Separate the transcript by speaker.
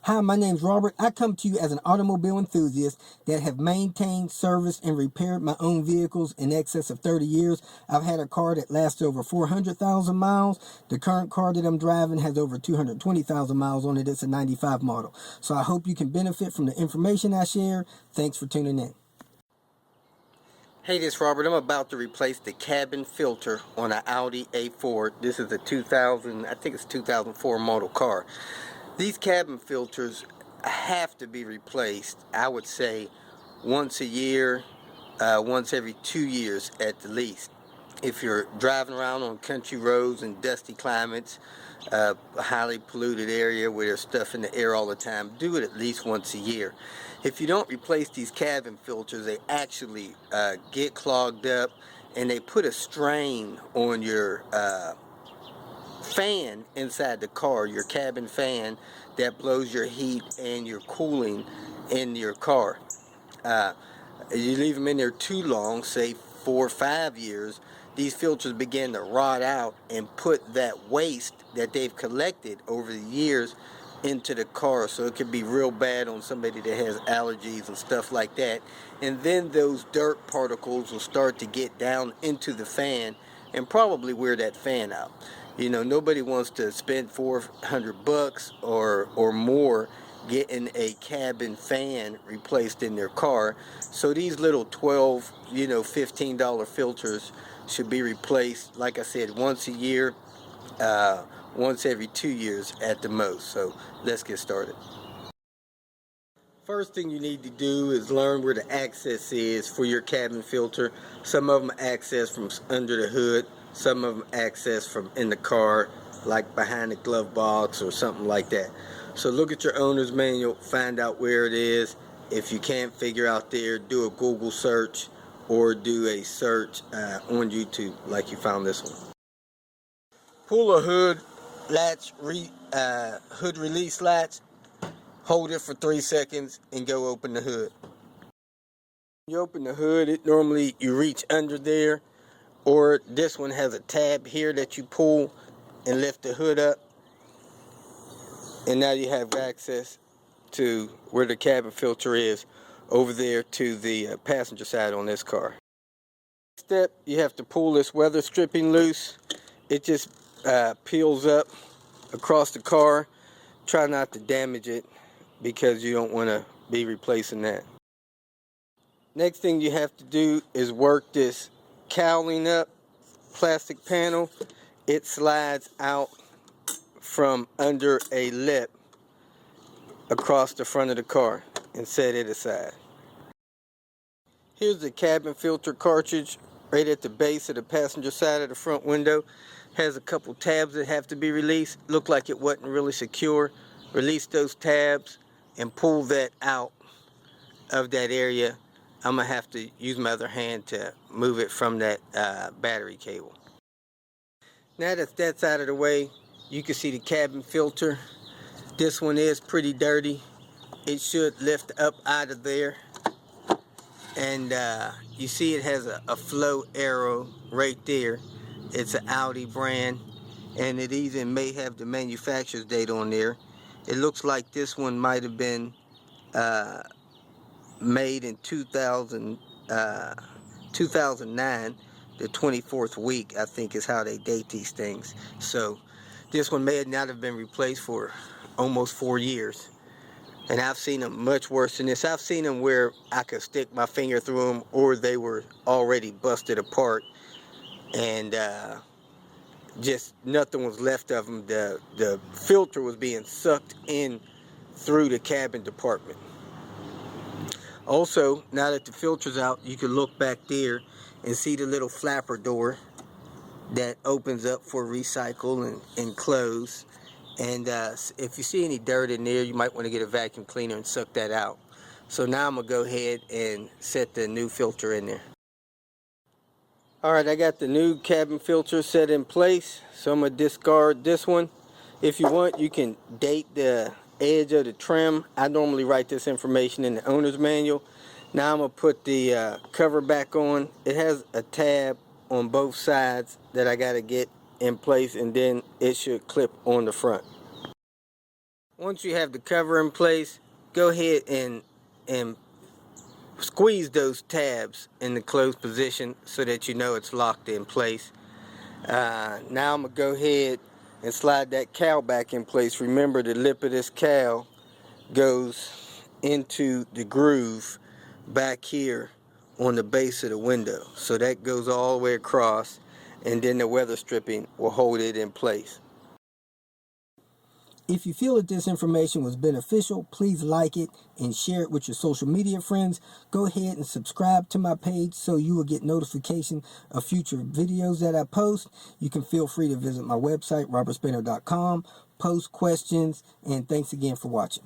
Speaker 1: Hi, my name's Robert. I come to you as an automobile enthusiast that have maintained, serviced, and repaired my own vehicles in excess of 30 years. I've had a car that lasts over 400,000 miles. The current car that I'm driving has over 220,000 miles on it. It's a 95 model. So I hope you can benefit from the information I share. Thanks for tuning in.
Speaker 2: Hey, this is Robert. I'm about to replace the cabin filter on an Audi A4. This is a 2000, I think it's 2004 model car. These cabin filters have to be replaced, I would say, once a year, once every 2 years at the least. If you're driving around on country roads and dusty climates, a highly polluted area where there's stuff in the air all the time, do it at least once a year. If you don't replace these cabin filters, they actually get clogged up, and they put a strain on your fan inside the car, your cabin fan that blows your heat and your cooling in your car. You leave them in there too long, say 4 or 5 years, these filters begin to rot out and put that waste that they've collected over the years into the car. So it could be real bad on somebody that has allergies and stuff like that. And then those dirt particles will start to get down into the fan and probably wear that fan out. You know, nobody wants to spend $400 or more getting a cabin fan replaced in their car. So these little $12, $15 filters should be replaced, like I said, once a year, once every 2 years at the most. So let's get started. First thing you need to do is learn where the access is for your cabin filter. Some of them access from under the hood, some of them access from in the car, like behind the glove box or something like that. So look at your owner's manual, find out where it is. If you can't figure out there, do a Google search or do a search on YouTube like you found this one. Pull a hood latch, hood release latch, hold it for 3 seconds and go open the hood. When you open the hood, you reach under there, or this one has a tab here that you pull and lift the hood up, and now you have access to where the cabin filter is over there to the passenger side on this car. Step, you have to pull this weather stripping loose. It just peels up across the car. Try not to damage it because you don't want to be replacing that. Next thing you have to do is work this cowling up plastic panel. It slides out from under a lip across the front of the car, and set it aside. Here's the cabin filter cartridge right at the base of the passenger side of the front window. Has a couple tabs that have to be released. Looked like it wasn't really secure. Release those tabs and pull that out of that area. I'm gonna have to use my other hand to move it from that battery cable. Now that that's out of the way, you can see the cabin filter. This one is pretty dirty. It should lift up out of there. And you see it has a flow arrow right there. It's an Audi brand, and it even may have the manufacturer's date on there. It looks like this one might have been made in 2009. The 24th week, I think, is how they date these things. So this one may not have been replaced for almost 4 years. And I've seen them much worse than this. I've seen them where I could stick my finger through them, or they were already busted apart, and just nothing was left of them. The filter was being sucked in through the cabin compartment. Also, now that the filter's out, you can look back there and see the little flapper door that opens up for recycle and close. And if you see any dirt in there, you might want to get a vacuum cleaner and suck that out. So now I'm going to go ahead and set the new filter in there. Alright, I got the new cabin filter set in place, so I'm going to discard this one. If you want, you can date the edge of the trim. I normally write this information in the owner's manual. Now I'm going to put the cover back on. It has a tab on both sides that I got to get in place, and then it should clip on the front. Once you have the cover in place, go ahead and squeeze those tabs in the closed position so that you know it's locked in place. Now I'm going to go ahead and slide that cowl back in place. Remember, the lip of this cowl goes into the groove back here on the base of the window. So that goes all the way across, and then the weather stripping will hold it in place.
Speaker 1: If you feel that this information was beneficial, please like it and share it with your social media friends. Go ahead and subscribe to my page so you will get notification of future videos that I post. You can feel free to visit my website, robertspainter.com, post questions, and thanks again for watching.